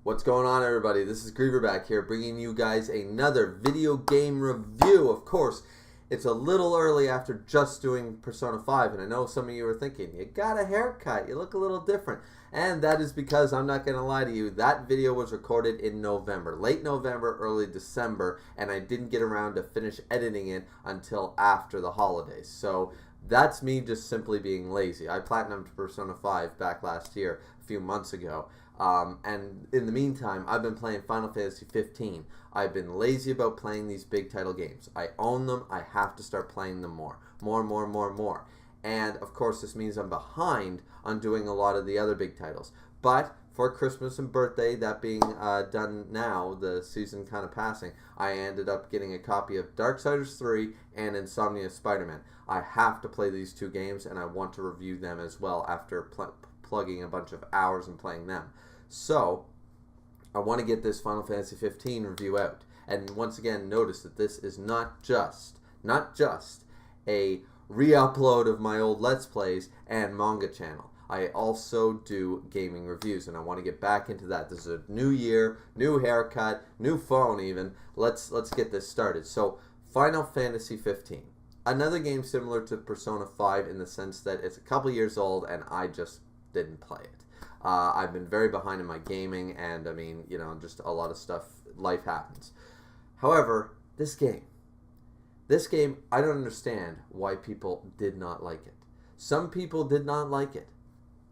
What's going on, everybody? This is Griever back here bringing you guys another video game review. Of course, it's a little early after just doing Persona 5, and I know some of you are thinking, you got a haircut, you look a little different. And that is because, I'm not going to lie to you, that video was recorded in November, late November, early December, and I didn't get around to finish editing it until after the holidays. So that's me just simply being lazy. I platinumed Persona 5 back last year, a few months ago. And in the meantime, I've been playing Final Fantasy 15. I've been lazy about playing these big title games. I own them. I have to start playing them more. More. And, of course, this means I'm behind on doing a lot of the other big titles. But for Christmas and birthday, that being done now, the season kind of passing, I ended up getting a copy of Darksiders 3 and Insomnia Spider-Man. I have to play these two games, and I want to review them as well after plugging a bunch of hours and playing them. So, I want to get this Final Fantasy 15 review out. And once again, notice that this is not just a re-upload of my old Let's Plays and manga channel. I also do gaming reviews, and I want to get back into that. This is a new year, new haircut, new phone even. Let's get this started. So, Final Fantasy 15. Another game similar to Persona 5 in the sense that it's a couple years old and I just didn't play it. I've been very behind in my gaming, and I mean, you know, just a lot of stuff, life happens. However, this game, I don't understand why people did not like it. Some people did not like it.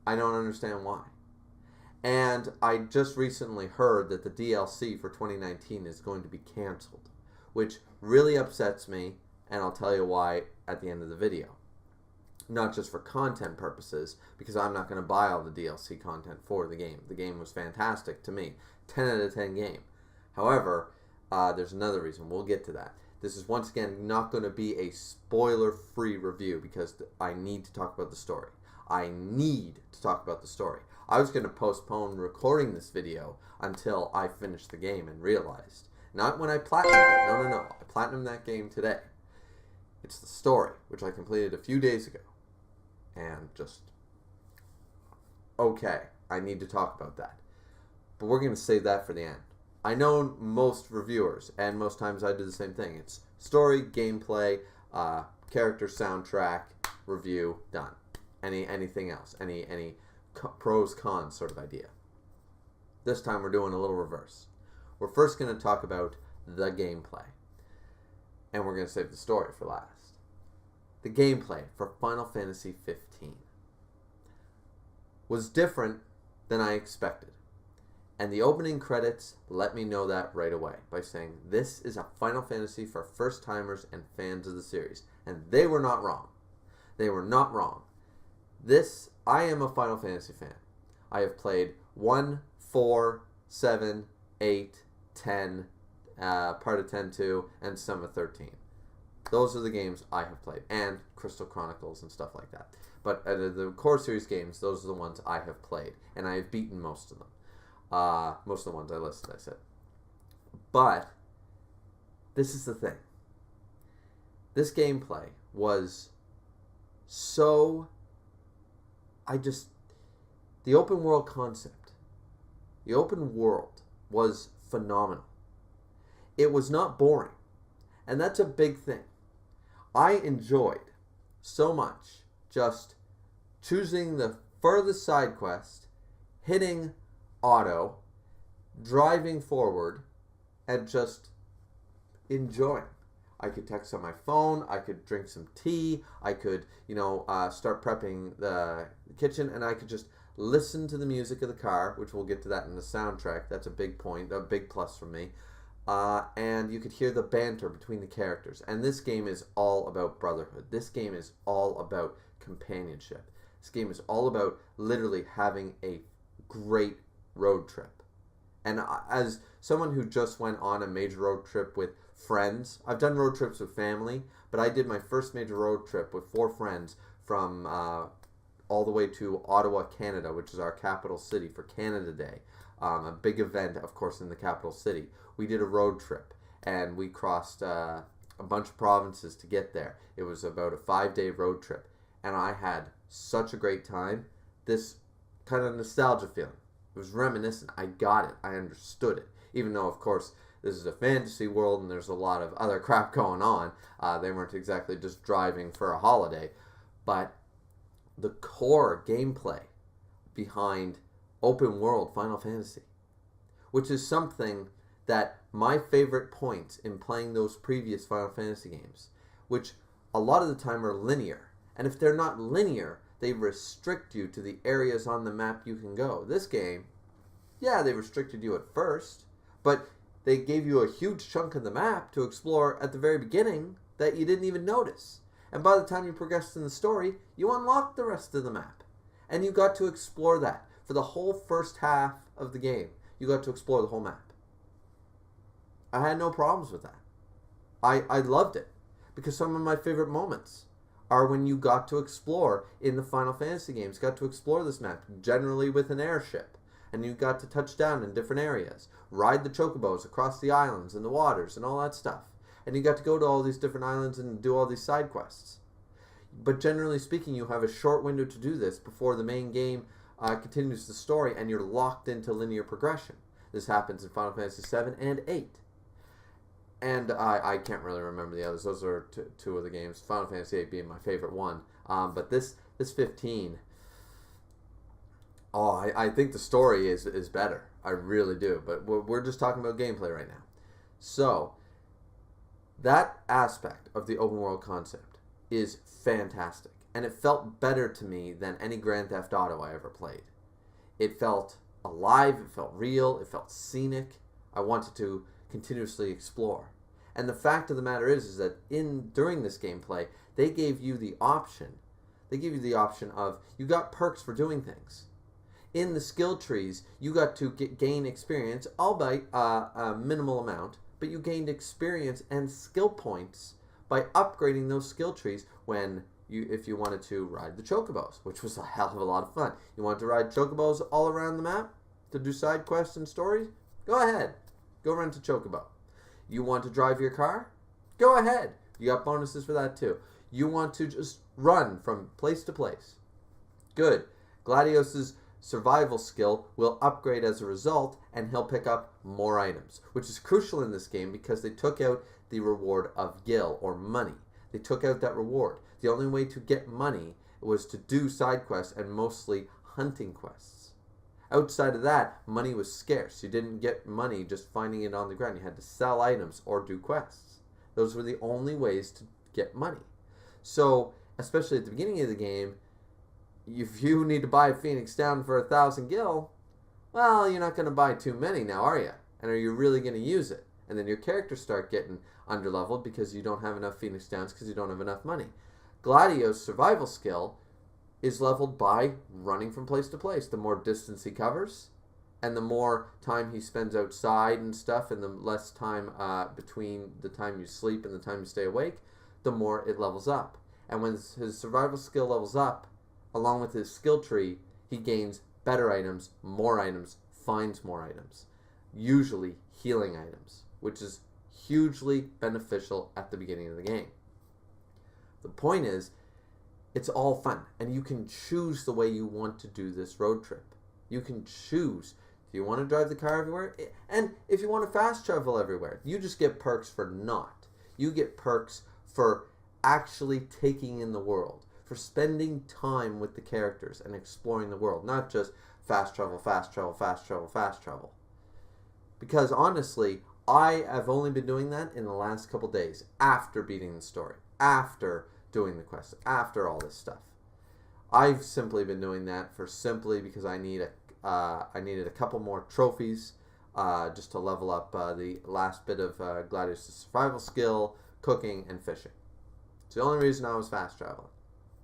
I don't understand why. And I just recently heard that the DLC for 2019 is going to be canceled, which really upsets me, and I'll tell you why at the end of the video. Not just for content purposes, because I'm not going to buy all the DLC content for the game. The game was fantastic to me. 10 out of 10 game. However, there's another reason. We'll get to that. This is once again not going to be a spoiler-free review because I need to talk about the story. I was going to postpone recording this video until I finished the game and realized. Not when I platinumed it. No. I platinumed that game today. It's the story, which I completed a few days ago. And just, okay, I need to talk about that. But we're going to save that for the end. I know most reviewers, and most times I do the same thing. It's story, gameplay, character, soundtrack, review, done. Anything else, any pros, cons sort of idea. This time we're doing a little reverse. We're first going to talk about the gameplay. And we're going to save the story for last. The gameplay for Final Fantasy 15 was different than I expected. And the opening credits let me know that right away by saying, this is a Final Fantasy for first-timers and fans of the series. And they were not wrong. They were not wrong. I am a Final Fantasy fan. I have played 1, 4, 7, 8, 10, part of 10-2, and some of 13. Those are the games I have played, and Crystal Chronicles and stuff like that. But the core series games, those are the ones I have played, and I have beaten most of them. Most of the ones I listed, I said. But this is the thing. This gameplay was so... the open world concept, the open world was phenomenal. It was not boring. And that's a big thing. I enjoyed so much just choosing the furthest side quest, hitting auto, driving forward, and just enjoying. I could text on my phone, I could drink some tea, I could, start prepping the kitchen, and I could just listen to the music of the car, which we'll get to that in the soundtrack. That's a big point, a big plus for me. And you could hear the banter between the characters. And this game is all about brotherhood. This game is all about companionship. This game is all about literally having a great road trip. And as someone who just went on a major road trip with friends, I've done road trips with family, but I did my first major road trip with 4 friends from all the way to Ottawa, Canada, which is our capital city for Canada Day. A big event, of course, in the capital city. We did a road trip, and we crossed a bunch of provinces to get there. It was about a 5-day road trip, and I had such a great time. This kind of nostalgia feeling. It was reminiscent. I got it. I understood it. Even though, of course, this is a fantasy world and there's a lot of other crap going on. They weren't exactly just driving for a holiday. But the core gameplay behind open world Final Fantasy, which is something that my favorite points in playing those previous Final Fantasy games, which a lot of the time are linear. And if they're not linear, they restrict you to the areas on the map you can go. This game, yeah, they restricted you at first, but they gave you a huge chunk of the map to explore at the very beginning that you didn't even notice. And by the time you progressed in the story, you unlocked the rest of the map. And you got to explore that. For the whole first half of the game, you got to explore the whole map. I had no problems with that. I loved it. Because some of my favorite moments are when you got to explore in the Final Fantasy games. Got to explore this map, generally with an airship. And you got to touch down in different areas. Ride the chocobos across the islands and the waters and all that stuff. And you got to go to all these different islands and do all these side quests. But generally speaking, you have a short window to do this before the main game continues the story and you're locked into linear progression. This happens in Final Fantasy 7 and 8. And I can't really remember the others. Those are two of the games. Final Fantasy 8 being my favorite one. But this 15, I think the story is better. I really do. But we're just talking about gameplay right now. So, that aspect of the open world concept is fantastic. And it felt better to me than any Grand Theft Auto I ever played. It felt alive, it felt real, it felt scenic. I wanted to continuously explore. And the fact of the matter is that during this gameplay, they gave you the option. They give you the option of, you got perks for doing things. In the skill trees, you got to gain experience, albeit a minimal amount, but you gained experience and skill points by upgrading those skill trees if you wanted to ride the chocobos, which was a hell of a lot of fun. You wanted to ride chocobos all around the map to do side quests and stories? Go ahead. Go rent a chocobo. You want to drive your car? Go ahead. You got bonuses for that too. You want to just run from place to place? Good. Gladius's survival skill will upgrade as a result, and he'll pick up more items, which is crucial in this game because they took out the reward of gil, or money. They took out that reward. The only way to get money was to do side quests and mostly hunting quests. Outside of that, money was scarce. You didn't get money just finding it on the ground. You had to sell items or do quests. Those were the only ways to get money. So, especially at the beginning of the game, if you need to buy a Phoenix Down for 1,000 gil, well, you're not going to buy too many now, are you? And are you really going to use it? And then your characters start getting underleveled because you don't have enough Phoenix Downs because you don't have enough money. Gladio's survival skill is leveled by running from place to place. The more distance he covers, and the more time he spends outside and stuff, and the less time between the time you sleep and the time you stay awake, the more it levels up. And when his survival skill levels up, along with his skill tree, he gains better items, finds more items. Usually healing items, which is hugely beneficial at the beginning of the game. The point is, it's all fun, and you can choose the way you want to do this road trip. You can choose. Do you want to drive the car everywhere? And if you want to fast travel everywhere, you just get perks for not. You get perks for actually taking in the world, for spending time with the characters and exploring the world, not just fast travel, fast travel, fast travel, fast travel. Because honestly, I have only been doing that in the last couple days, after beating the story, after doing the quest, after all this stuff. I've simply been doing that simply because I needed a couple more trophies just to level up the last bit of Gladius' survival skill, cooking, and fishing. It's the only reason I was fast traveling,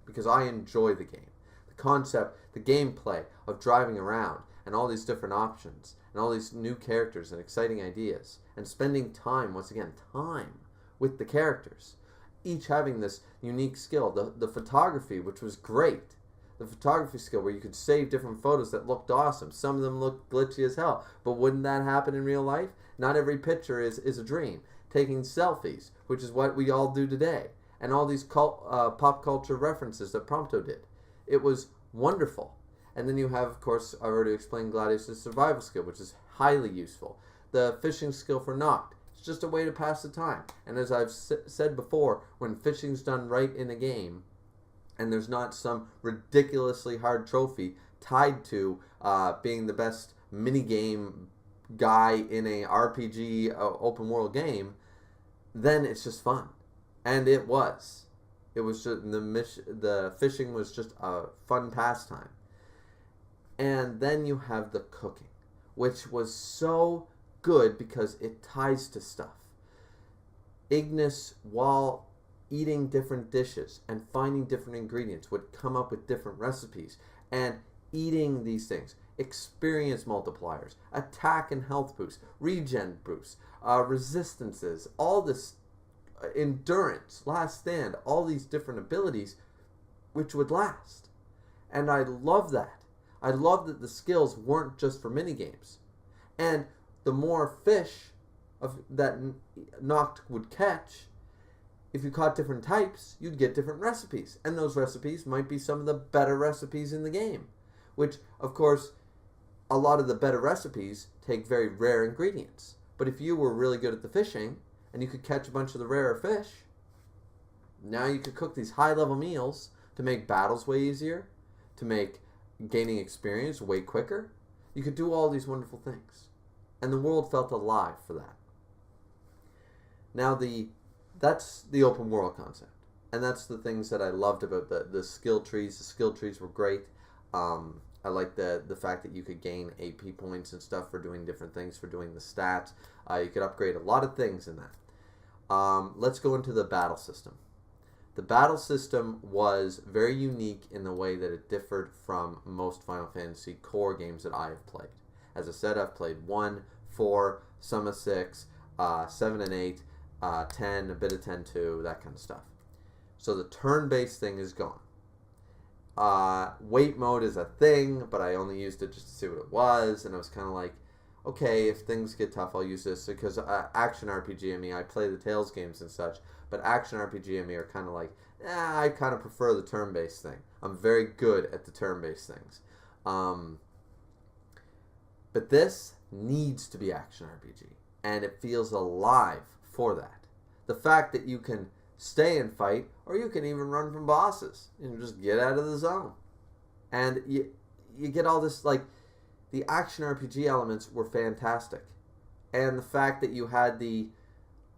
because I enjoy the game. The concept, the gameplay of driving around and all these different options and all these new characters and exciting ideas and spending time, once again, time with the characters, each having this unique skill. The photography, which was great. The photography skill where you could save different photos that looked awesome. Some of them looked glitchy as hell, but wouldn't that happen in real life? Not every picture is a dream. Taking selfies, which is what we all do today, and all these pop culture references that Prompto did. It was wonderful. And then you have, of course, I already explained Gladius' survival skill, which is highly useful. The fishing skill for Noct, it's just a way to pass the time. And as I've said before, when fishing's done right in a game, and there's not some ridiculously hard trophy tied to being the best minigame guy in a RPG open world game, then it's just fun. And it was. It was just the fishing was just a fun pastime. And then you have the cooking, which was so good because it ties to stuff. Ignis, while eating different dishes and finding different ingredients, would come up with different recipes. And eating these things, experience multipliers, attack and health boosts, regen boosts, resistances, all this endurance, last stand, all these different abilities which would last. And I love that. I love that the skills weren't just for minigames. And the more fish that Noct would catch, if you caught different types, you'd get different recipes. And those recipes might be some of the better recipes in the game. Which, of course, a lot of the better recipes take very rare ingredients. But if you were really good at the fishing, and you could catch a bunch of the rarer fish, now you could cook these high-level meals to make battles way easier, to make gaining experience way quicker. You could do all these wonderful things. And the world felt alive for that. Now, that's the open world concept. And that's the things that I loved about the skill trees. The skill trees were great. I like the fact that you could gain AP points and stuff for doing different things, for doing the stats. You could upgrade a lot of things in that. Let's go into the battle system. The battle system was very unique in the way that it differed from most Final Fantasy core games that I have played. As I said, I've played 1, 4, some of 6, 7 and 8, 10, a bit of 10-2, that kind of stuff. So the turn-based thing is gone. Wait mode is a thing, but I only used it just to see what it was, and I was kind of like, okay, if things get tough, I'll use this, because action RPG and me, I play the Tales games and such, but action RPG and me are kind of like, I kind of prefer the turn-based thing. I'm very good at the turn-based things. But this needs to be action RPG, and it feels alive for that. The fact that you can stay and fight, or you can even run from bosses and just get out of the zone. And you get all this, like, the action RPG elements were fantastic. And the fact that you had the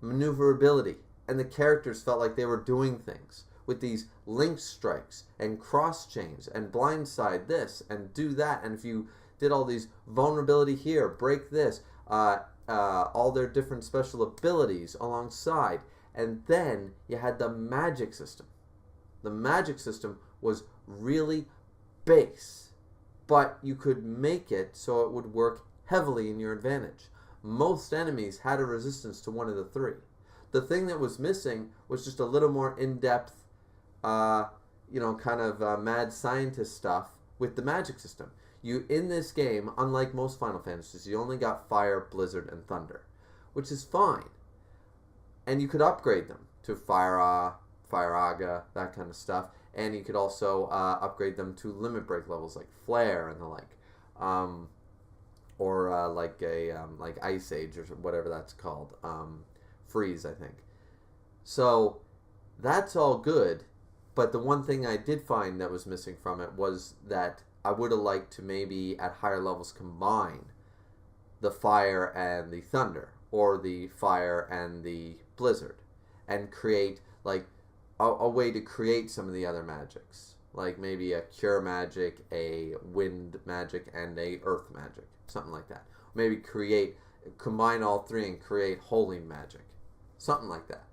maneuverability, and the characters felt like they were doing things with these link strikes and cross chains and blindside this and do that. And if you did all these vulnerability here, break this, all their different special abilities alongside. And then you had the magic system. The magic system was really base, but you could make it so it would work heavily in your advantage. Most enemies had a resistance to one of the three. The thing that was missing was just a little more in-depth, kind of mad scientist stuff with the magic system. You, in this game, unlike most Final Fantasies, you only got Fire, Blizzard, and Thunder, which is fine. And you could upgrade them to Fire Aga, that kind of stuff. And you could also upgrade them to limit break levels like Flare and the like. Like Ice Age or whatever that's called. Freeze, I think. So that's all good. But the one thing I did find that was missing from it was that I would have liked to maybe at higher levels combine the Fire and the Thunder, or the Fire and the Blizzard, and create like a way to create some of the other magics, like maybe a Cure magic, a Wind magic, and a Earth magic, something like that. Maybe combine all three and create Holy magic, something like that.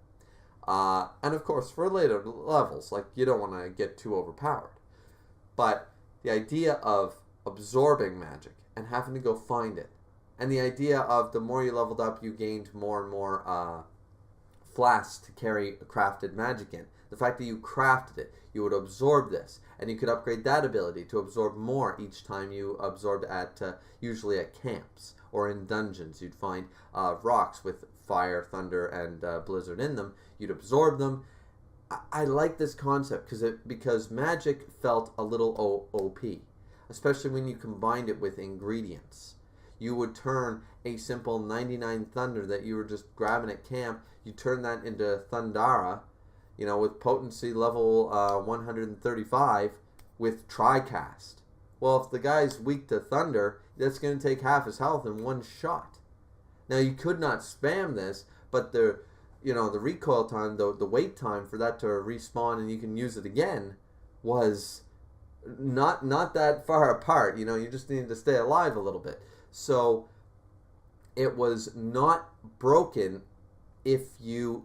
And of course, for later levels, like, you don't want to get too overpowered. But the idea of absorbing magic and having to go find it, and the idea of the more you leveled up, you gained more and more flasks to carry crafted magic in. The fact that you crafted it, you would absorb this, and you could upgrade that ability to absorb more each time you absorbed at, usually at camps or in dungeons. You'd find rocks with Fire, Thunder, and Blizzard in them. You'd absorb them. I like this concept because magic felt a little OP. especially when you combined it with ingredients. You would turn a simple 99 Thunder that you were just grabbing at camp, you turn that into Thundara, you know, with potency level 135 with TriCast. Well, if the guy's weak to Thunder, that's going to take half his health in one shot. Now, you could not spam this, but the recoil time, the wait time for that to respawn and you can use it again was not that far apart. You know, you just needed to stay alive a little bit. So it was not broken if you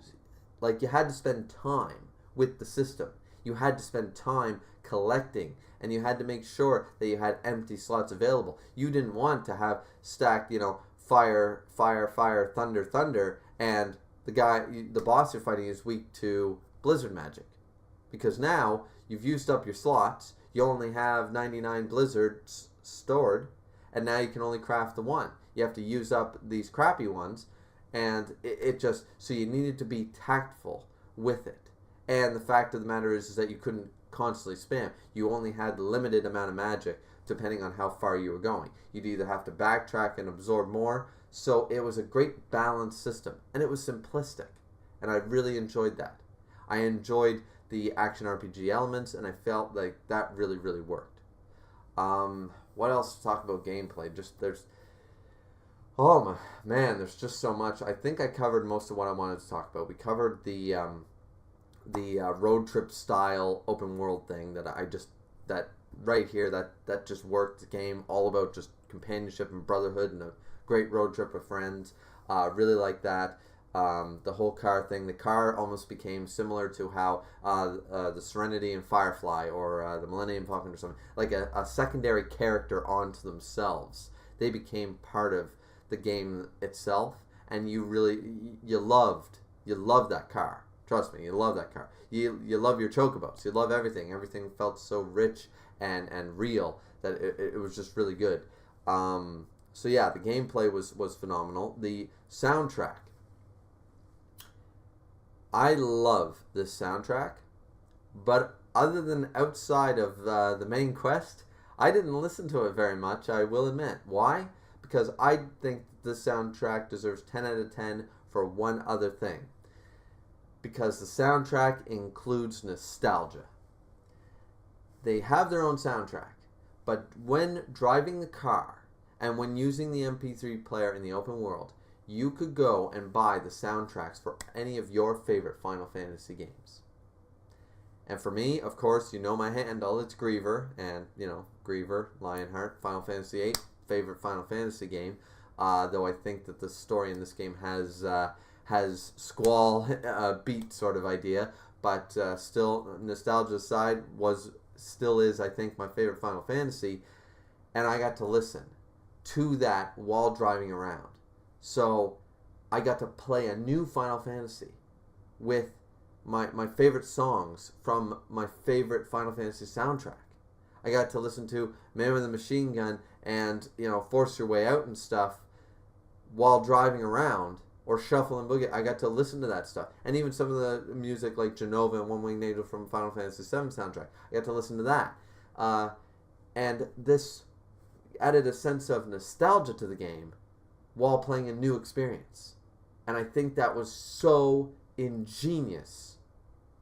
had to spend time with the system. You had to spend time collecting, and you had to make sure that you had empty slots available. You didn't want to have stacked, fire, fire, fire, thunder, thunder, and the boss you're fighting is weak to blizzard magic. Because now you've used up your slots, you only have 99 blizzards stored, and now you can only craft the one. You have to use up these crappy ones, and so you needed to be tactful with it. And the fact of the matter is that you couldn't constantly spam. You only had limited amount of magic depending on how far you were going. You'd either have to backtrack and absorb more. So it was a great balanced system, and it was simplistic, and I really enjoyed that. I enjoyed the action RPG elements, and I felt like that really, really worked. What else to talk about gameplay? Oh man, there's just so much. I think I covered most of what I wanted to talk about. We covered the road trip style open world thing that right here that just worked. The game all about just companionship and brotherhood and a great road trip with friends. Really like that. The whole car thing. The car almost became similar to how the Serenity and Firefly or the Millennium Falcon or something, like a secondary character onto themselves. They became part of the game itself, and you loved that car. Trust me, you love that car. You love your chocobos. You love everything. Everything felt so rich and real that it was just really good. So yeah, the gameplay was phenomenal. The soundtrack. I love this soundtrack, but other than outside of the main quest, I didn't listen to it very much, I will admit. Why? Because I think this soundtrack deserves 10 out of 10 for one other thing. Because the soundtrack includes nostalgia. They have their own soundtrack, but when driving the car and when using the MP3 player in the open world, you could go and buy the soundtracks for any of your favorite Final Fantasy games. And for me, of course, you know my handle, it's Griever, and, Griever, Lionheart, Final Fantasy VIII, favorite Final Fantasy game, though I think that the story in this game has squall beat sort of idea, but still, nostalgia aside, still is, I think, my favorite Final Fantasy, and I got to listen to that while driving around. So I got to play a new Final Fantasy with my favorite songs from my favorite Final Fantasy soundtrack. I got to listen to Man with the Machine Gun and, Force Your Way Out and stuff while driving around, or Shuffle and Boogie. I got to listen to that stuff. And even some of the music like Genova and One Winged Angel from Final Fantasy VII soundtrack. I got to listen to that. And this added a sense of nostalgia to the game while playing a new experience. And I think that was so ingenious.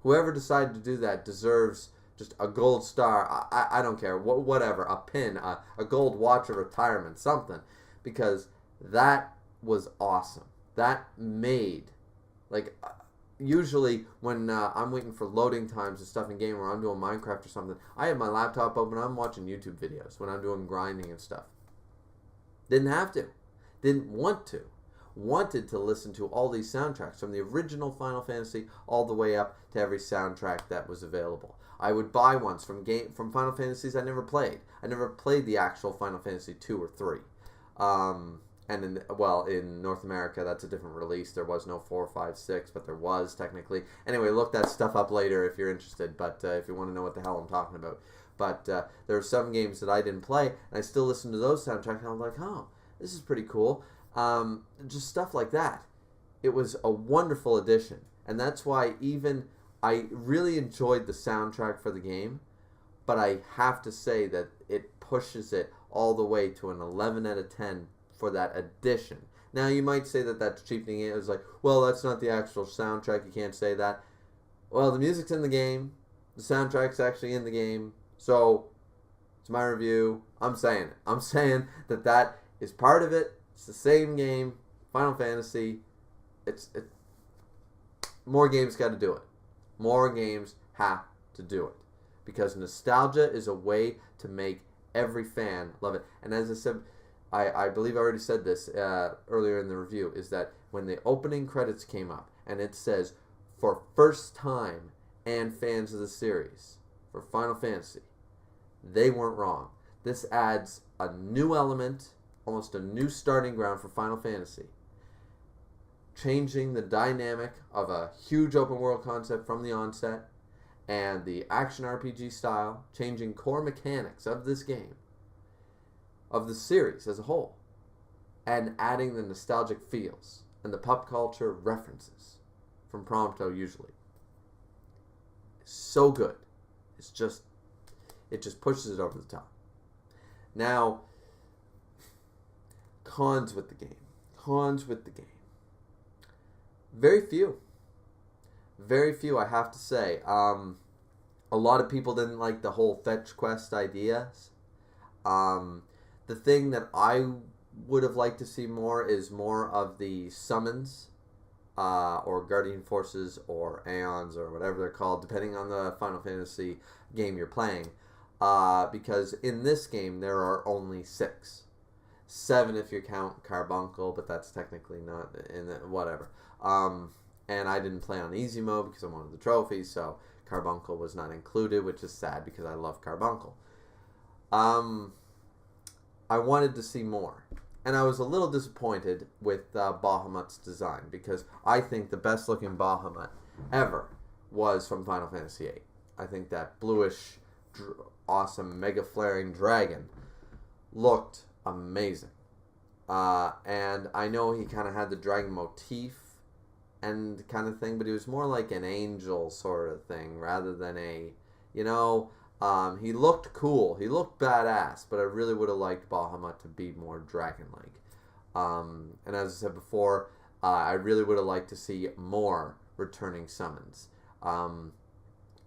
Whoever decided to do that deserves just a gold star. I don't care. Whatever. A pin. A gold watch of retirement. Something. Because that was awesome. That made, usually when I'm waiting for loading times and stuff in game, or I'm doing Minecraft or something, I have my laptop open, I'm watching YouTube videos when I'm doing grinding and stuff. Didn't have to. Didn't want to. Wanted to listen to all these soundtracks from the original Final Fantasy all the way up to every soundtrack that was available. I would buy ones from Final Fantasies I never played. I never played the actual Final Fantasy 2 or 3. And in North America, that's a different release. There was no 4, 5, 6, but there was technically. Anyway, look that stuff up later if you're interested, but if you want to know what the hell I'm talking about. But there are some games that I didn't play, and I still listen to those soundtracks, and I'm like, oh, this is pretty cool. Just stuff like that. It was a wonderful addition, and that's why even I really enjoyed the soundtrack for the game, but I have to say that it pushes it all the way to an 11 out of 10 for that addition. Now, you might say that that's cheapening it. It's like, well, that's not the actual soundtrack. You can't say that. Well, the music's in the game. The soundtrack's actually in the game. So, it's my review. I'm saying it. I'm saying that that is part of it. It's the same game. Final Fantasy. More games got to do it. More games have to do it. Because nostalgia is a way to make every fan love it. And as I said, I believe I already said this earlier in the review, is that when the opening credits came up and it says, for first time and fans of the series, for Final Fantasy, they weren't wrong. This adds a new element, almost a new starting ground for Final Fantasy, changing the dynamic of a huge open world concept from the onset, and the action RPG style, changing core mechanics of this game, of the series as a whole, and adding the nostalgic feels and the pop culture references from Prompto usually. So good. It just pushes it over the top. Now, cons with the game. Very few. Very few, I have to say. A lot of people didn't like the whole fetch quest ideas. The thing that I would have liked to see more is more of the summons, or guardian forces, or aeons, or whatever they're called, depending on the Final Fantasy game you're playing. Because in this game there are only 6. 7 if you count Carbuncle, but that's technically not in the, whatever. And I didn't play on easy mode because I wanted the trophies, so Carbuncle was not included, which is sad because I love Carbuncle. I wanted to see more. And I was a little disappointed with Bahamut's design, because I think the best looking Bahamut ever was from Final Fantasy VIII. I think that bluish, awesome, mega flaring dragon looked amazing. And I know he kind of had the dragon motif and kind of thing, but he was more like an angel sort of thing rather than a, he looked cool. He looked badass, but I really would have liked Bahamut to be more dragon-like. And as I said before, I really would have liked to see more returning summons.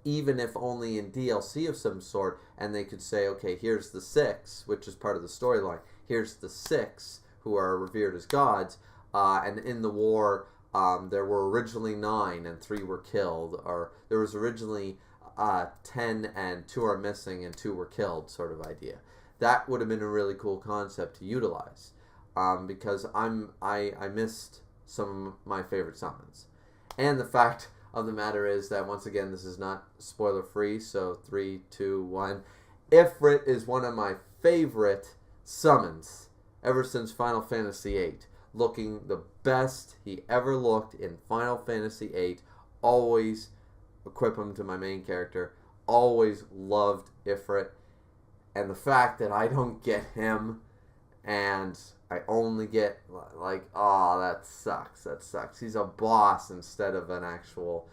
Even if only in DLC of some sort, and they could say, okay, here's the 6, which is part of the storyline. Here's the 6 who are revered as gods, and in the war, there were originally 9 and 3 were killed, or there was originally 10 and 2 are missing and 2 were killed sort of idea. That would have been a really cool concept to utilize, because I missed some of my favorite summons. And the fact of the matter is that, once again, this is not spoiler free, so 3, 2, 1. Ifrit is one of my favorite summons ever since Final Fantasy VIII. Looking the best he ever looked in Final Fantasy VIII. Always equip him to my main character. Always loved Ifrit. And the fact that I don't get him and I only get, like, oh, that sucks. That sucks. He's a boss instead of an actual,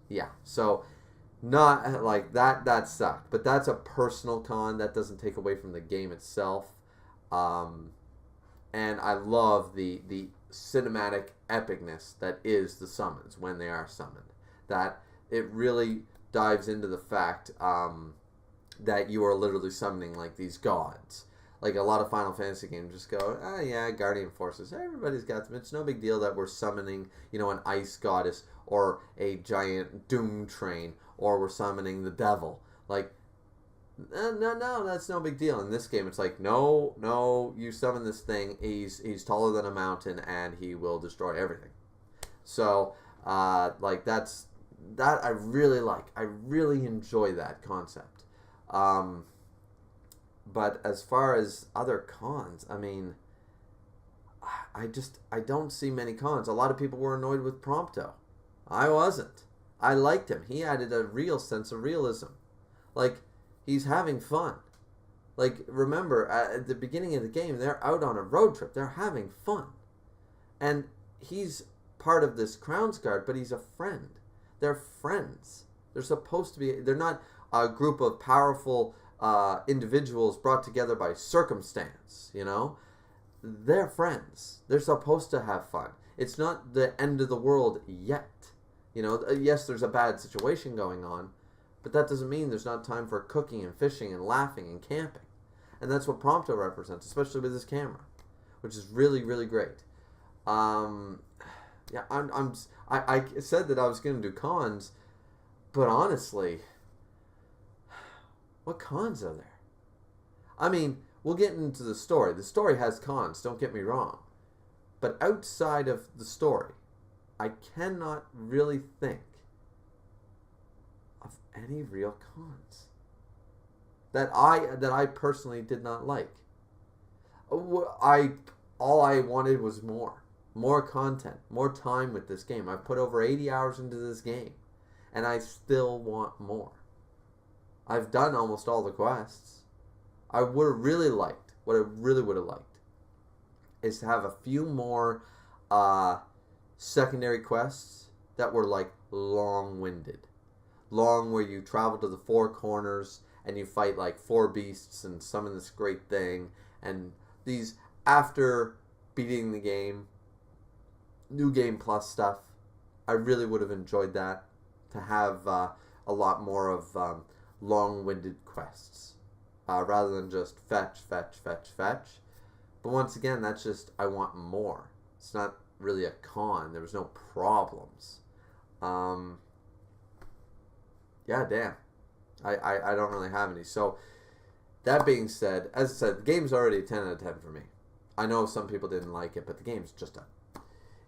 yeah. So, not, like, that sucked. But that's a personal con. That doesn't take away from the game itself. And I love the cinematic epicness that is the summons when they are summoned. That it really dives into the fact that you are literally summoning, like, these gods. Like, a lot of Final Fantasy games just go, oh yeah, guardian forces. Everybody's got them. It's no big deal that we're summoning, an ice goddess or a giant doom train, or we're summoning the devil. Like, no, that's no big deal. In this game, it's like, no, you summon this thing. He's taller than a mountain, and he will destroy everything. So, like, that I really like. I really enjoy that concept. But as far as other cons, I mean, I don't see many cons. A lot of people were annoyed with Prompto. I wasn't. I liked him. He added a real sense of realism. Like, he's having fun. Like, remember, at the beginning of the game, they're out on a road trip. They're having fun. And he's part of this Crown's Guard, but he's a friend. They're friends. They're supposed to be. They're not a group of powerful individuals brought together by circumstance. You know, they're friends. They're supposed to have fun. It's not the end of the world yet. You know, yes, there's a bad situation going on, but that doesn't mean there's not time for cooking and fishing and laughing and camping. And that's what Prompto represents, especially with this camera, which is really, really great. Yeah, I said that I was going to do cons, but honestly, what cons are there? I mean, we'll get into the story. The story has cons, don't get me wrong. But outside of the story, I cannot really think of any real cons that I personally did not like. All I wanted was more content, more time with this game. I've put over 80 hours into this game, and I still want more. I've done almost all the quests. I would have really liked, what I really would have liked, is to have a few more secondary quests that were like long-winded. Long where you travel to the four corners and you fight like 4 beasts and summon this great thing. And these, after beating the game, New Game Plus stuff, I really would have enjoyed that. To have a lot more of long-winded quests. Rather than just fetch. But once again, that's just, I want more. It's not really a con. There was no problems. Yeah, damn. I don't really have any. So, that being said, as I said, the game's already a 10 out of 10 for me. I know some people didn't like it, but the game's just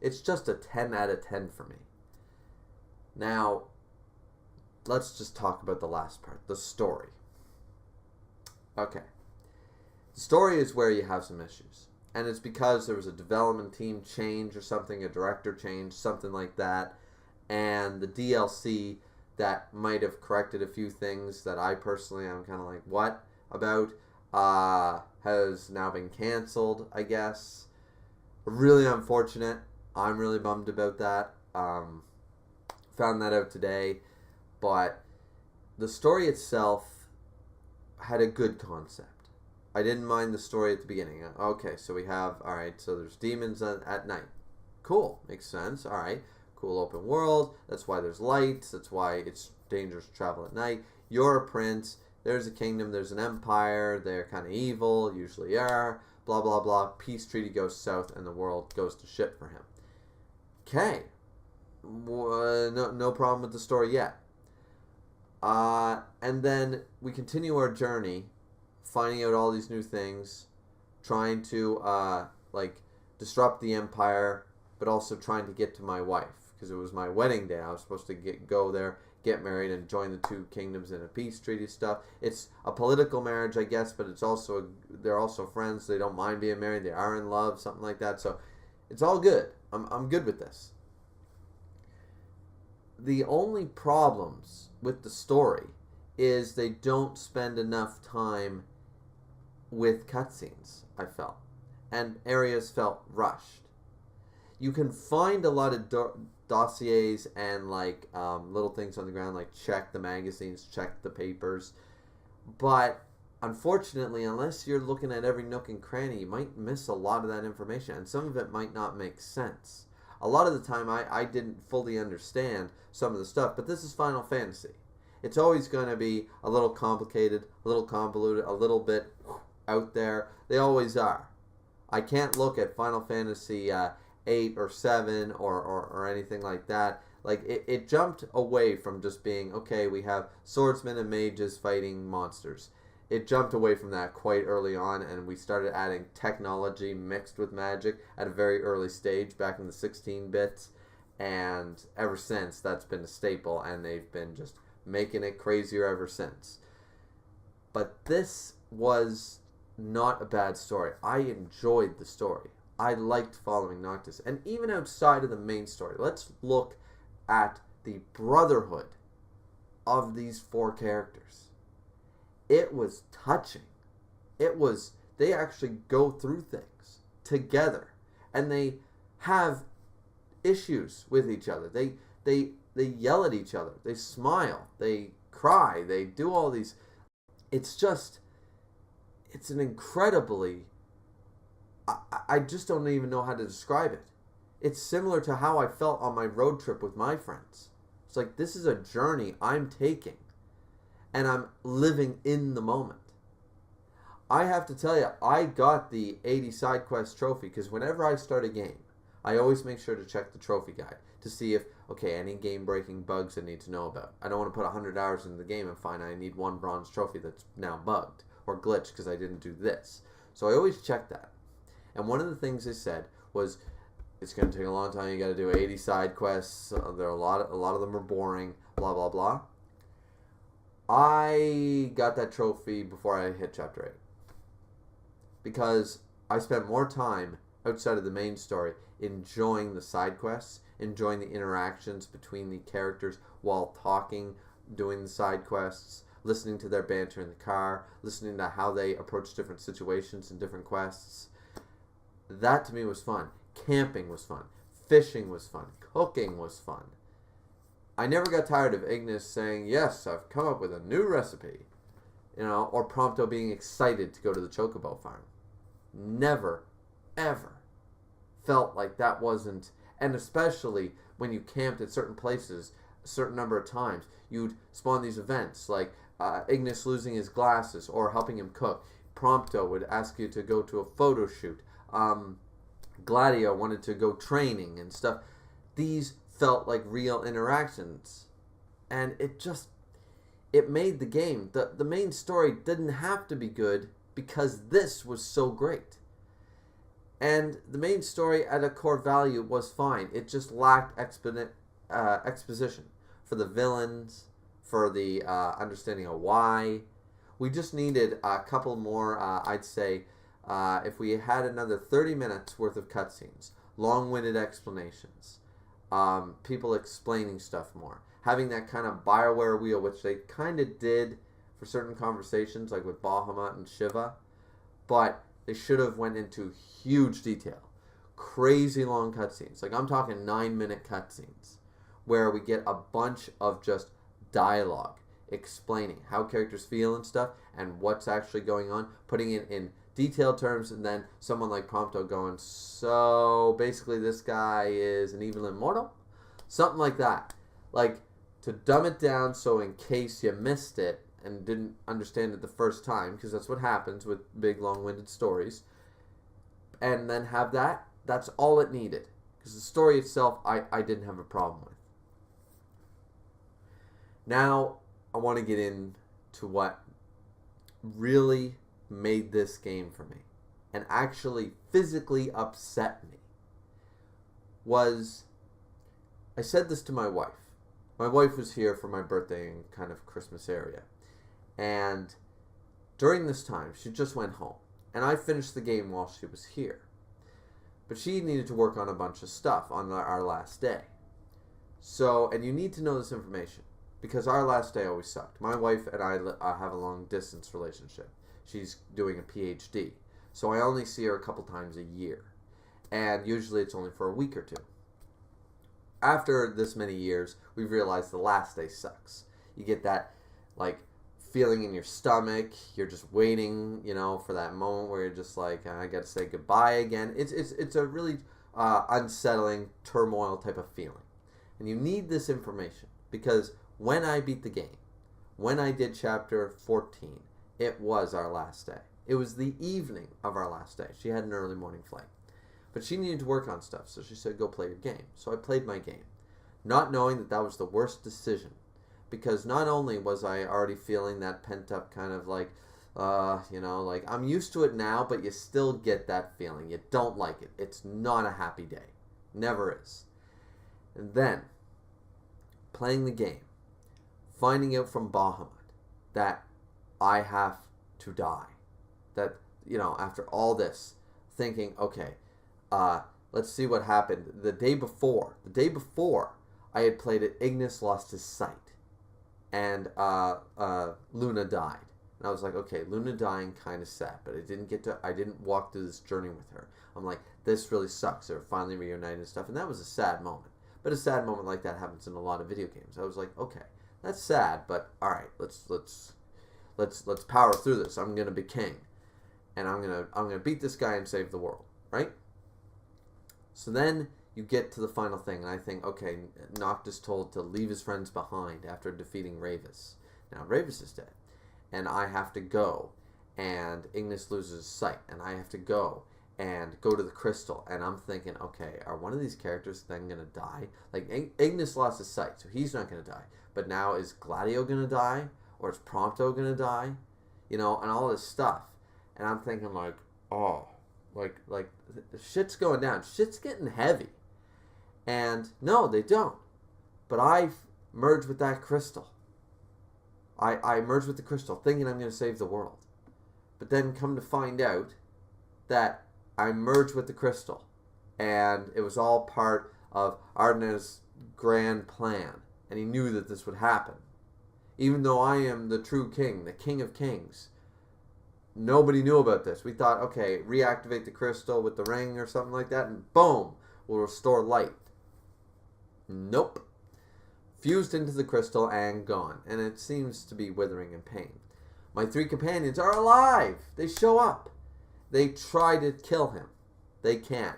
it's just a 10 out of 10 for me. Now, let's just talk about the last part, the story. Okay. The story is where you have some issues. And it's because there was a development team change or something, a director change, something like that. And the DLC that might have corrected a few things that I personally am kind of like, what about, has now been canceled, I guess. Really unfortunate. I'm really bummed about that. Found that out today. But the story itself had a good concept. I didn't mind the story at the beginning. Okay, so we have, alright, so there's demons at night. Cool, makes sense, alright. Cool open world, that's why there's lights, that's why it's dangerous to travel at night. You're a prince, there's a kingdom, there's an empire, they're kind of evil, usually are, blah blah blah. Peace treaty goes south and the world goes to shit for him. Okay, no problem with the story yet. And then we continue our journey, finding out all these new things, trying to disrupt the empire, but also trying to get to my wife, because it was my wedding day. I was supposed to go there, get married, and join the two kingdoms in a peace treaty stuff. It's a political marriage, I guess, but it's also, they're also friends. They don't mind being married. They are in love, something like that. So it's all good. I'm good with this. The only problems with the story is they don't spend enough time with cutscenes, I felt. And areas felt rushed. You can find a lot of dossiers and little things on the ground, like check the magazines, check the papers. But unfortunately, unless you're looking at every nook and cranny, you might miss a lot of that information. And some of it might not make sense. A lot of the time, I didn't fully understand some of the stuff. But this is Final Fantasy. It's always going to be a little complicated, a little convoluted, a little bit out there. They always are. I can't look at Final Fantasy 8 or 7 or anything like that. Like, it jumped away from just being, okay, we have swordsmen and mages fighting monsters. It jumped away from that quite early on, and we started adding technology mixed with magic at a very early stage back in the 16 bits. And ever since, that's been a staple, and they've been just making it crazier ever since. But this was not a bad story. I enjoyed the story. I liked following Noctis. And even outside of the main story, let's look at the brotherhood of these 4 characters. It was touching. They actually go through things together. And they have issues with each other. They they yell at each other, they smile, they cry, they do all these. It's just, it's an incredibly, I just don't even know how to describe it. It's similar to how I felt on my road trip with my friends. It's like, this is a journey I'm taking, and I'm living in the moment. I have to tell you, I got the 80 side quest trophy because whenever I start a game, I always make sure to check the trophy guide to see if, okay, any game-breaking bugs I need to know about. I don't want to put 100 hours into the game and find I need one bronze trophy that's now bugged or glitched because I didn't do this. So I always check that. And one of the things they said was, it's going to take a long time. You got to do 80 side quests. There are a lot of them are boring. Blah blah blah. I got that trophy before I hit chapter 8 because I spent more time outside of the main story enjoying the side quests, enjoying the interactions between the characters while talking, doing the side quests, listening to their banter in the car, listening to how they approach different situations and different quests. That to me was fun. Camping was fun. Fishing was fun. Cooking was fun. I never got tired of Ignis saying, yes, I've come up with a new recipe. Or Prompto being excited to go to the Chocobo farm. Never, ever felt like that wasn't, and especially when you camped at certain places a certain number of times, you'd spawn these events like Ignis losing his glasses or helping him cook. Prompto would ask you to go to a photo shoot. Gladio wanted to go training and stuff. These felt like real interactions, and it made the game. The main story didn't have to be good because this was so great. And the main story at a core value was fine. It just lacked exposition for the villains, for the understanding of why. We just needed a couple more, I'd say, if we had another 30 minutes worth of cutscenes, long-winded explanations, people explaining stuff more, having that kind of Bioware wheel, which they kind of did for certain conversations, like with Bahamut and Shiva, but they should have went into huge detail. Crazy long cutscenes. Like, I'm talking 9-minute cutscenes where we get a bunch of just dialogue explaining how characters feel and stuff and what's actually going on, putting it in detailed terms, and then someone like Prompto going, so basically this guy is an evil immortal? Something like that. Like, to dumb it down so in case you missed it and didn't understand it the first time, because that's what happens with big long-winded stories, and then have that's all it needed. Because the story itself, I didn't have a problem with. Now, I want to get into what really made this game for me and actually physically upset me. I said this to my wife. My wife was here for my birthday and kind of Christmas area. And during this time, she just went home. And I finished the game while she was here. But she needed to work on a bunch of stuff on our last day. So, and you need to know this information, because our last day always sucked. My wife and I have a long-distance relationship. She's doing a PhD. So I only see her a couple times a year. And usually it's only for a week or two. After this many years, we've realized the last day sucks. You get that, like, feeling in your stomach. You're just waiting, for that moment where you're just like, I got to say goodbye again. It's a really unsettling, turmoil type of feeling. And you need this information because when I beat the game, when I did chapter 14, it was our last day. It was the evening of our last day. She had an early morning flight. But she needed to work on stuff, so she said, go play your game. So I played my game, not knowing that that was the worst decision. Because not only was I already feeling that pent-up kind of like, like I'm used to it now, but you still get that feeling. You don't like it. It's not a happy day. Never is. And then, playing the game, finding out from Bahamut that I have to die. That, after all this, thinking, okay, let's see what happened. The day before I had played it, Ignis lost his sight. And Luna died. And I was like, okay, Luna dying kind of sad, but I didn't walk through this journey with her. I'm like, this really sucks. They're finally reunited and stuff. And that was a sad moment. But a sad moment like that happens in a lot of video games. I was like, okay, that's sad, but all right, let's power through this. I'm gonna be king, and I'm gonna beat this guy and save the world, right? So then you get to the final thing, and I think, okay, Noctis told to leave his friends behind after defeating Ravus. Now Ravus is dead, and I have to go, and Ignis loses sight, and I have to go to the crystal, and I'm thinking, okay, are one of these characters then gonna die? Like Ignis lost his sight, so he's not gonna die. But now is Gladio gonna die, or is Prompto gonna die? You know, and all this stuff, and I'm thinking like, oh, like the shit's going down, shit's getting heavy, and no, they don't. But I merged with that crystal. I merged with the crystal, thinking I'm gonna save the world, but then come to find out that I merged with the crystal, and it was all part of Ardna's grand plan, and he knew that this would happen. Even though I am the true king, the king of kings, nobody knew about this. We thought, okay, reactivate the crystal with the ring or something like that, and boom, we'll restore light. Nope. Fused into the crystal and gone, and it seems to be withering in pain. My 3 companions are alive. They show up. They try to kill him. They can't.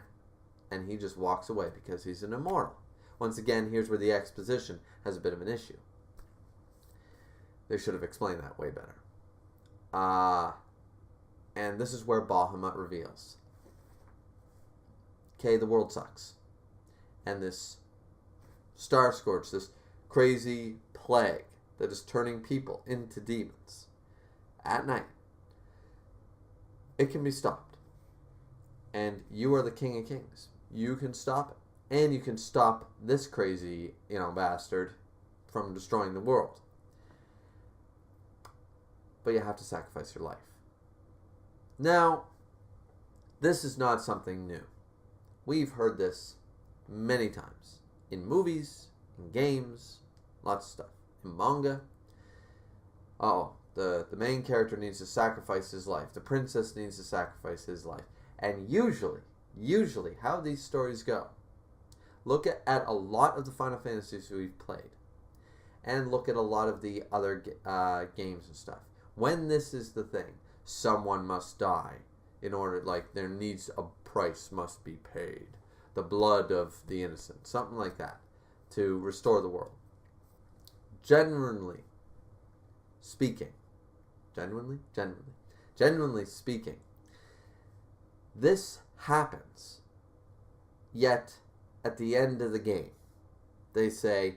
And he just walks away because he's an immortal. Once again, here's where the exposition has a bit of an issue. They should have explained that way better. And this is where Bahamut reveals. Okay, the world sucks. And this Star Scourge, this crazy plague that is turning people into demons at night, it can be stopped. And you are the King of Kings. You can stop it. And you can stop this crazy, bastard from destroying the world. But you have to sacrifice your life. Now, this is not something new. We've heard this many times. In movies, in games, lots of stuff. In manga. The main character needs to sacrifice his life. The princess needs to sacrifice his life. And usually, how these stories go. Look at a lot of the Final Fantasies we've played. And look at a lot of the other games and stuff. When this is the thing, someone must die in order, there needs a price must be paid. The blood of the innocent. Something like that. To restore the world. Genuinely speaking, this happens. Yet, at the end of the game, they say,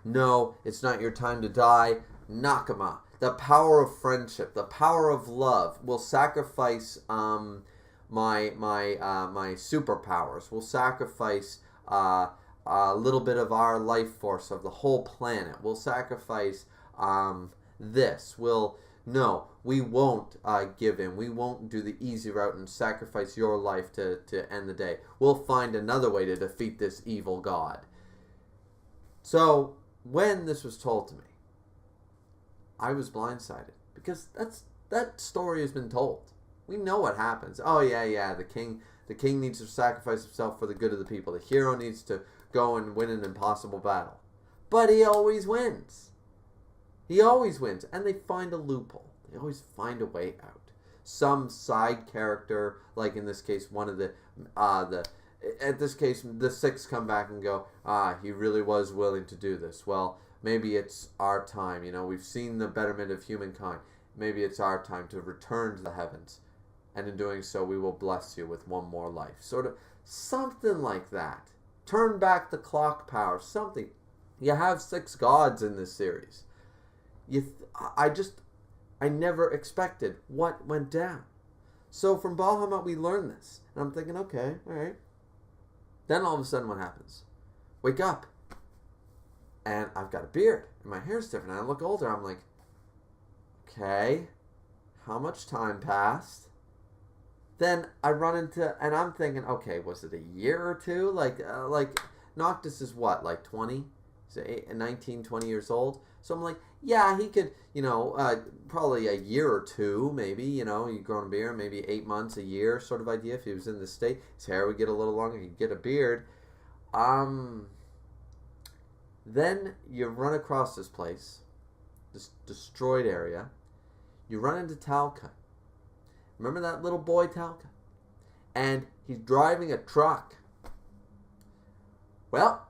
no, it's not your time to die. Nakama, the power of friendship, the power of love, will sacrifice my superpowers. Will sacrifice a little bit of our life force of the whole planet. We'll sacrifice this. No, we won't give in. We won't do the easy route and sacrifice your life to end the day. We'll find another way to defeat this evil god. So, when this was told to me, I was blindsided. Because that story has been told. We know what happens. Oh, yeah, the king needs to sacrifice himself for the good of the people. The hero needs to go and win an impossible battle. But he always wins. He always wins. And they find a loophole. They always find a way out. Some side character, like in this case, one of the six come back and go, he really was willing to do this. Well, maybe it's our time. We've seen the betterment of humankind. Maybe it's our time to return to the heavens. And in doing so, we will bless you with one more life. Sort of something like that. Turn back the clock power. Something. You have 6 gods in this series. I never expected what went down. So from Bahamut, we learned this. And I'm thinking, okay, all right. Then all of a sudden, what happens? Wake up. And I've got a beard. And my hair's different. And I look older. I'm like, okay, how much time passed? Then I run into, and I'm thinking, okay, was it a year or two? Like Noctis is what, like 20? He's 19, 20 years old. So I'm like, yeah, he could, probably a year or two, maybe, he'd grown a beard, maybe 8 months, a year sort of idea. If he was in the state, his hair would get a little longer, he'd get a beard. Then you run across this place, this destroyed area. You run into Talca. Remember that little boy, Talca? And he's driving a truck. Well,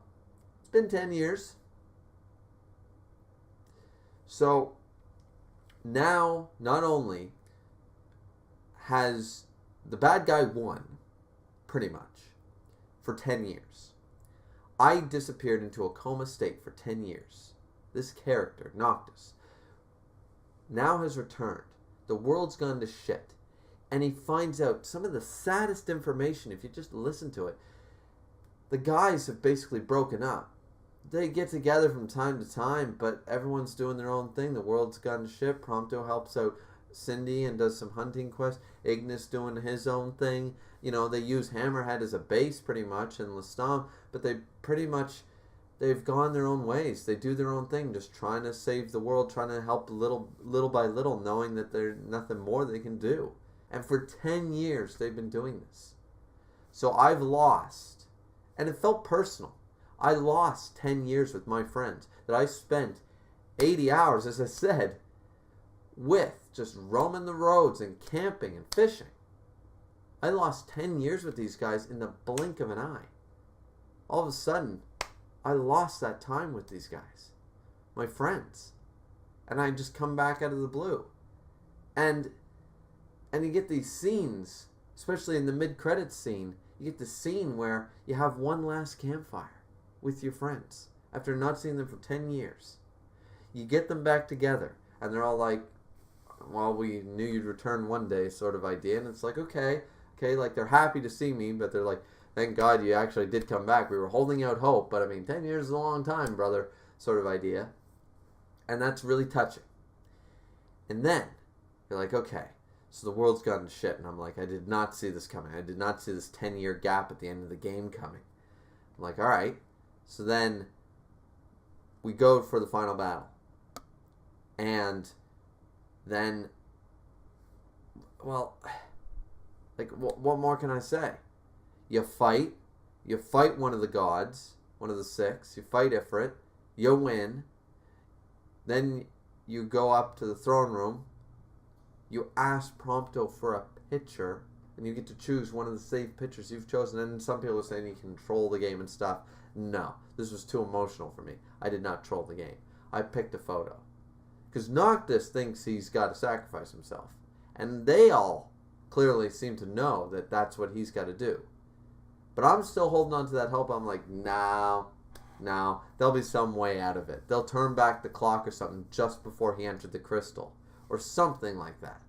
it's been 10 years. So now, not only has the bad guy won, pretty much, for 10 years. I disappeared into a coma state for 10 years. This character, Noctis, now has returned. The world's gone to shit. And he finds out some of the saddest information, if you just listen to it. The guys have basically broken up. They get together from time to time, but everyone's doing their own thing. The world's gone to shit. Prompto helps out Cindy and does some hunting quests. Ignis doing his own thing. You know, they use Hammerhead as a base pretty much, and Lestam, but they've gone their own ways. They do their own thing, just trying to save the world, trying to help little by little, knowing that there's nothing more they can do. And for 10 years, they've been doing this. So I've lost, and it felt personal. I lost 10 years with my friends that I spent 80 hours, as I said, with just roaming the roads and camping and fishing. I lost 10 years with these guys in the blink of an eye. All of a sudden, I lost that time with these guys, my friends. And I just come back out of the blue. And you get these scenes, especially in the mid-credits scene, you get the scene where you have one last campfire with your friends after not seeing them for 10 years. You get them back together, and they're all like, well, we knew you'd return one day sort of idea. And it's like, okay, like they're happy to see me, but they're like, thank God you actually did come back. We were holding out hope, but I mean, 10 years is a long time, brother, sort of idea. And that's really touching. And then you're like, okay, so the world's gone to shit. And I'm like, I did not see this coming. I did not see this 10-year gap at the end of the game coming. I'm like, all right. So then we go for the final battle. And then, well, like, what more can I say? You fight one of the gods, one of the six. You fight Ifrit. You win. Then you go up to the throne room. You ask Prompto for a picture, and you get to choose one of the saved pictures you've chosen. And some people are saying you control the game and stuff. No, this was too emotional for me. I did not troll the game. I picked a photo. Because Noctis thinks he's got to sacrifice himself. And they all clearly seem to know that that's what he's got to do. But I'm still holding on to that hope. I'm like, no, there'll be some way out of it. They'll turn back the clock or something just before he entered the crystal. Or something like that.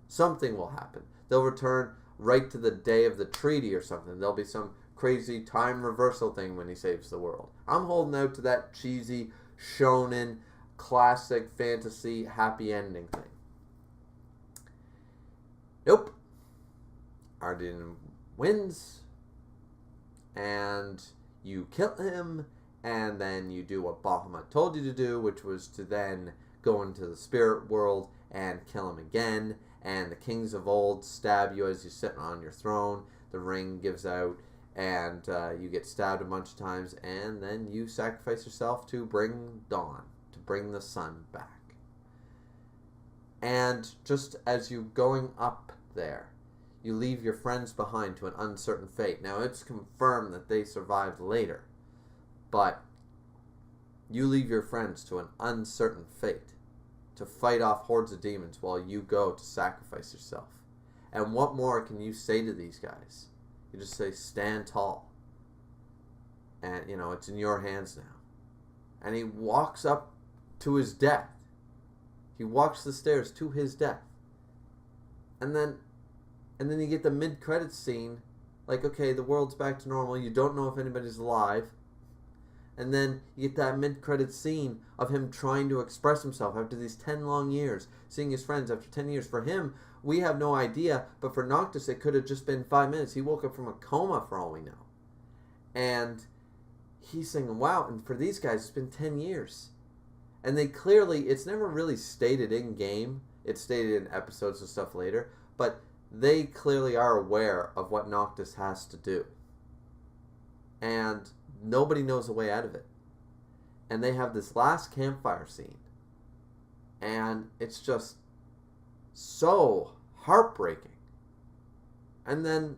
Something will happen. They'll return right to the day of the treaty or something. There'll be some crazy time reversal thing when he saves the world. I'm holding out to that cheesy, shonen, classic fantasy happy ending thing. Nope. Arden wins. And you kill him. And then you do what Bahamut told you to do, which was to then go into the spirit world and kill him again. And the kings of old stab you as you're sitting on your throne. The ring gives out, and you get stabbed a bunch of times. And then you sacrifice yourself to bring dawn, to bring the sun back. And just as you going up there, you leave your friends behind to an uncertain fate. Now, it's confirmed that they survived later, but you leave your friends to an uncertain fate, to fight off hordes of demons while you go to sacrifice yourself. And what more can you say to these guys? You just say, stand tall. And, it's in your hands now. And he walks up to his death. He walks the stairs to his death. And then you get the mid-credits scene, like, okay, the world's back to normal. You don't know if anybody's alive. And then you get that mid-credits scene of him trying to express himself after these 10 long years, seeing his friends after 10 years. For him, we have no idea, but for Noctis, it could have just been 5 minutes. He woke up from a coma for all we know. And he's saying, wow, and for these guys, it's been 10 years. And they clearly, it's never really stated in-game. It's stated in episodes and stuff later, but they clearly are aware of what Noctis has to do. And nobody knows a way out of it. and they have this last campfire scene, and it's just so heartbreaking. And then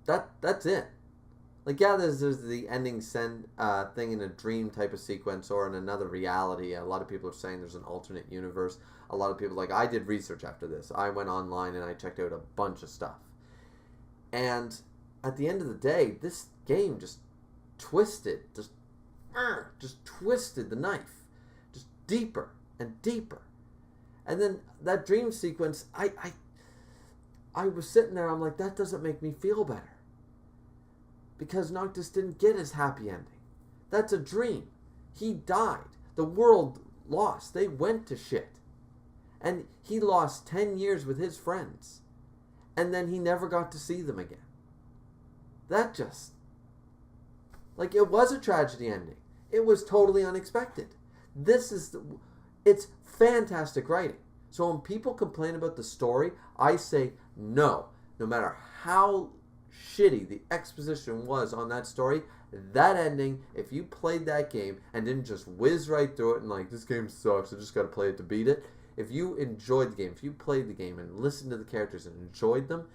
that's it. Like, yeah, there's the ending thing in a dream type of sequence or in another reality. A lot of people are saying there's an alternate universe. A lot of people, like, I did research after this. I went online and I checked out a bunch of stuff. And at the end of the day, this game just twisted, just twisted the knife, just deeper and deeper. And then that dream sequence, I was sitting there, I'm like, that doesn't make me feel better. Because Noctis didn't get his happy ending. That's a dream. He died. The world lost. They went to shit. And he lost 10 years with his friends. And then he never got to see them again. That just... Like, it was a tragedy ending. It was totally unexpected. It's fantastic writing. So when people complain about the story, I say no. No matter how shitty the exposition was on that story, that ending, if you played that game and didn't just whiz right through it and like, this game sucks, I just got to play it to beat it. If you enjoyed the game, if you played the game and listened to the characters and enjoyed them,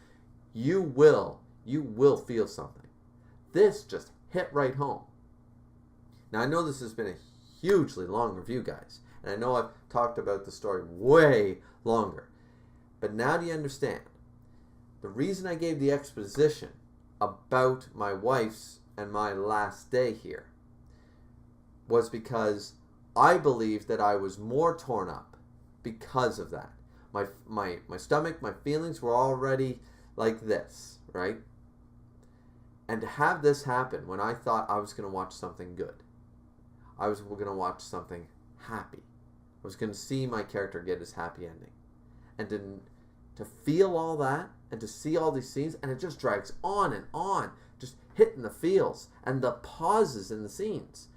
you will feel something. This just hit right home. Now, I know this has been a hugely long review, guys, and I know I've talked about the story way longer, but now do you understand? The reason I gave the exposition about my wife's and my last day here was because I believed that I was more torn up because of that. My stomach, my feelings were already like this, right? And to have this happen when I thought I was going to watch something good, I was going to watch something happy, I was going to see my character get his happy ending, and to feel all that and to see all these scenes, and it just drags on and on, just hitting the feels and the pauses in the scenes.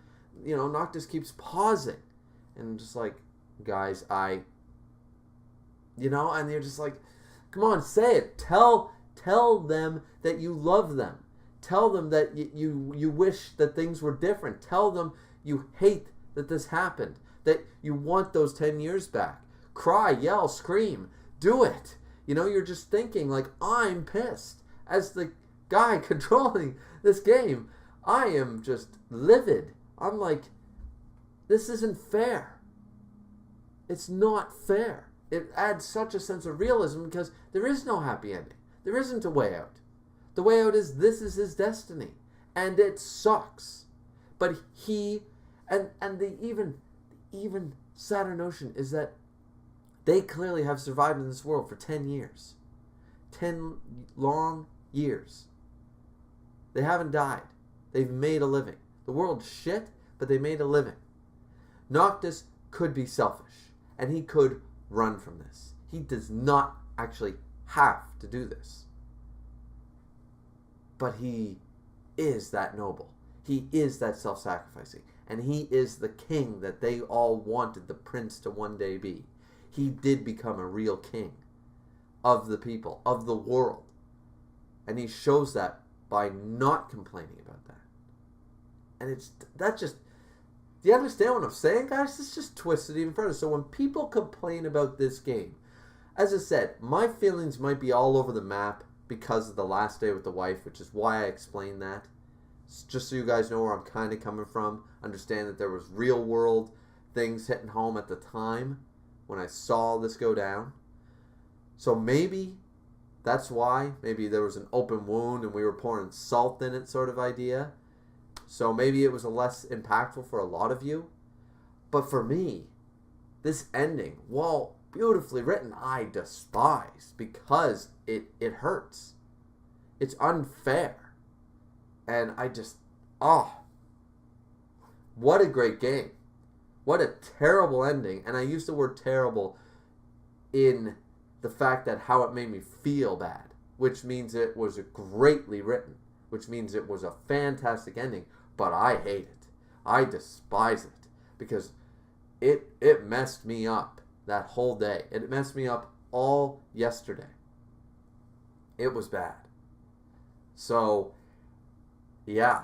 You know, Noctis keeps pausing and just like, guys, and you're just like, come on, say it. Tell them that you love them. Tell them that you wish that things were different. Tell them you hate that this happened, that you want those 10 years back. Cry, yell, scream. Do it. You know, you're just thinking, like, I'm pissed. As the guy controlling this game, I am just livid. I'm like, this isn't fair. It's not fair. It adds such a sense of realism because there is no happy ending. There isn't a way out. The way out is this is his destiny. And it sucks. But and the even sadder notion is that they clearly have survived in this world for 10 years. 10 long years. They haven't died. They've made a living. The world's shit, but they made a living. Noctis could be selfish, and he could run from this. He does not actually have to do this. But he is that noble. He is that self-sacrificing. And he is the king that they all wanted the prince to one day be. He did become a real king of the people, of the world. And he shows that by not complaining about that. And do you understand what I'm saying, guys? This just twisted even further. So when people complain about this game, as I said, my feelings might be all over the map because of the last day with the wife, which is why I explained that. Just so you guys know where I'm kind of coming from. Understand that there was real world things hitting home at the time when I saw this go down. So maybe that's why. Maybe there was an open wound and we were pouring salt in it sort of idea. So maybe it was a less impactful for a lot of you. But for me, this ending, while beautifully written, I despise because it hurts. It's unfair. And I just, what a great game. What a terrible ending. And I use the word terrible in the fact that how it made me feel bad, which means it was greatly written, which means it was a fantastic ending, but I hate it. I despise it because it messed me up that whole day. It messed me up all yesterday. It was bad. So, yeah,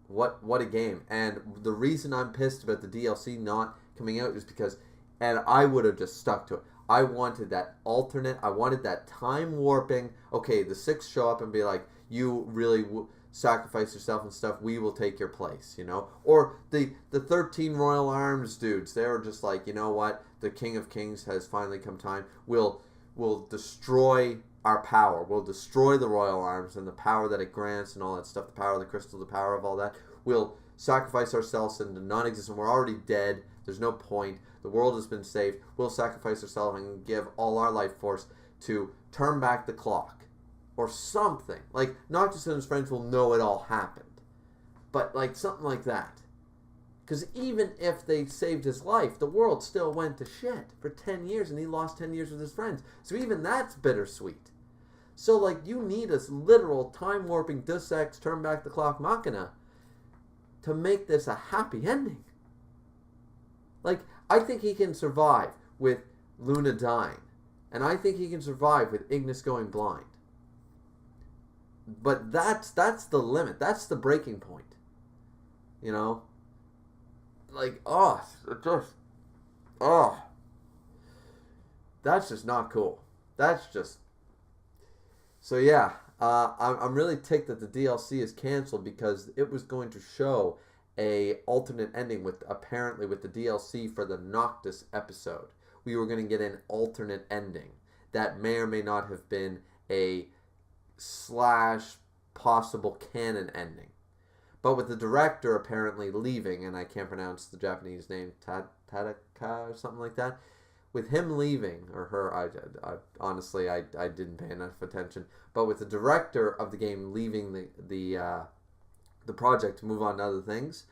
what a game. And the reason I'm pissed about the DLC not coming out is because, and I would have just stuck to it. I wanted that alternate. I wanted that time warping. Okay, the 6 show up and be like, you really sacrifice yourself and stuff. We will take your place, you know. Or the 13 Royal Arms dudes. They were just like, you know what? The King of Kings has finally come time. We'll destroy our power. We'll destroy the Royal Arms and the power that it grants and all that stuff. The power of the crystal, the power of all that. We'll sacrifice ourselves into non-existence. We're already dead. There's no point. The world has been saved. We'll sacrifice ourselves and give all our life force to turn back the clock. Or something. Like, Noctis and his friends will know it all happened. But, like, something like that. Because even if they saved his life, the world still went to shit for 10 years, and he lost 10 years with his friends. So even that's bittersweet. So, like, you need a literal time-warping Deus Ex, turn back the clock machina to make this a happy ending. Like, I think he can survive with Luna dying. And I think he can survive with Ignis going blind. But that's the limit. That's the breaking point. You know? Like, that's just not cool. That's just... So yeah, I'm really ticked that the DLC is canceled because it was going to show a alternate ending with the DLC for the Noctis episode. We were going to get an alternate ending that may or may not have been a / possible canon ending. But with the director apparently leaving, and I can't pronounce the Japanese name, Tadaka or something like that, with him leaving, or her, I honestly, I didn't pay enough attention, but with the director of the game leaving the project to move on to other things,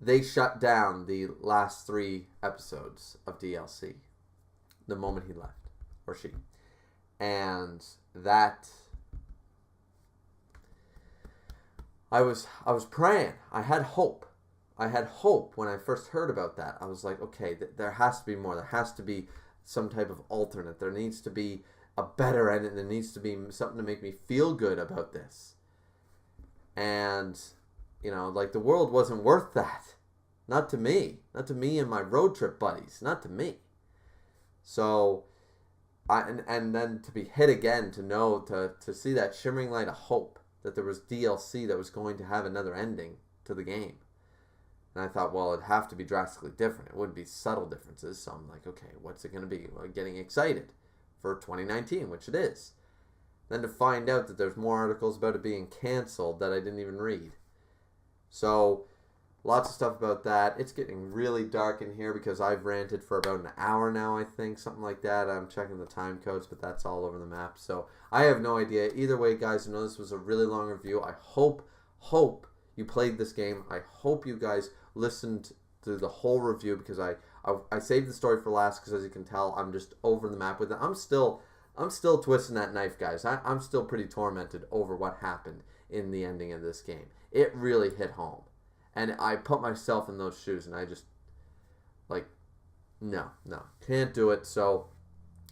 they shut down the last 3 episodes of DLC the moment he left, or she. And that... I was praying. I had hope. I had hope when I first heard about that. I was like, okay, there has to be more. There has to be some type of alternate. There needs to be a better ending. There needs to be something to make me feel good about this. And, you know, like, the world wasn't worth that. Not to me. Not to me and my road trip buddies. Not to me. So, and then to be hit again, to know, to see that shimmering light of hope, that there was DLC that was going to have another ending to the game. And I thought, well, it'd have to be drastically different. It wouldn't be subtle differences. So I'm like, okay, what's it going to be? Well, getting excited for 2019, which it is. Then to find out that there's more articles about it being canceled that I didn't even read. So, lots of stuff about that. It's getting really dark in here because I've ranted for about an hour now, I think. Something like that. I'm checking the time codes, but that's all over the map. So, I have no idea. Either way, guys, I know this was a really long review. I hope you played this game. I hope you guys listened to the whole review because I saved the story for last because, as you can tell, I'm just over the map with it. I'm still twisting that knife, guys. I'm still pretty tormented over what happened in the ending of this game. It really hit home. And I put myself in those shoes, and I just, like, no, can't do it. So,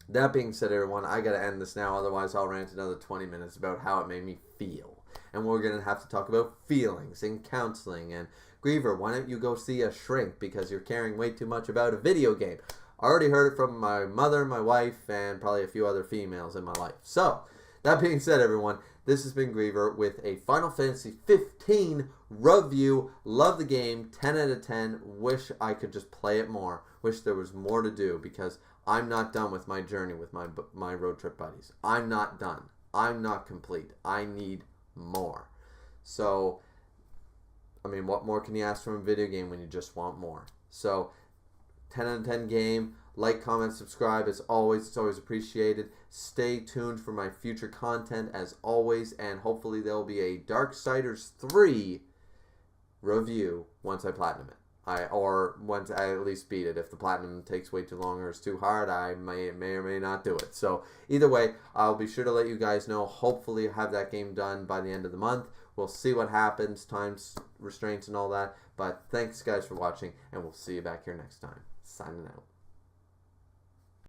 that being said, everyone, I got to end this now. Otherwise, I'll rant another 20 minutes about how it made me feel. And we're going to have to talk about feelings and counseling. And, Griever, why don't you go see a shrink because you're caring way too much about a video game. I already heard it from my mother, my wife, and probably a few other females in my life. So, that being said, everyone, this has been Griever with a Final Fantasy 15 review. Love the game, 10 out of 10. Wish I could just play it more. Wish there was more to do because I'm not done with my journey with my road trip buddies. I'm not done. I'm not complete. I need more. So, I mean, what more can you ask from a video game when you just want more? So, 10 out of 10 game. Like, comment, subscribe. As always, it's always appreciated. Stay tuned for my future content as always, and hopefully there will be a Darksiders 3 review once I platinum it. Or once I at least beat it. If the platinum takes way too long or is too hard, I may or may not do it. So either way, I'll be sure to let you guys know. Hopefully have that game done by the end of the month. We'll see what happens, time restraints and all that. But thanks guys for watching, and we'll see you back here next time. Signing out.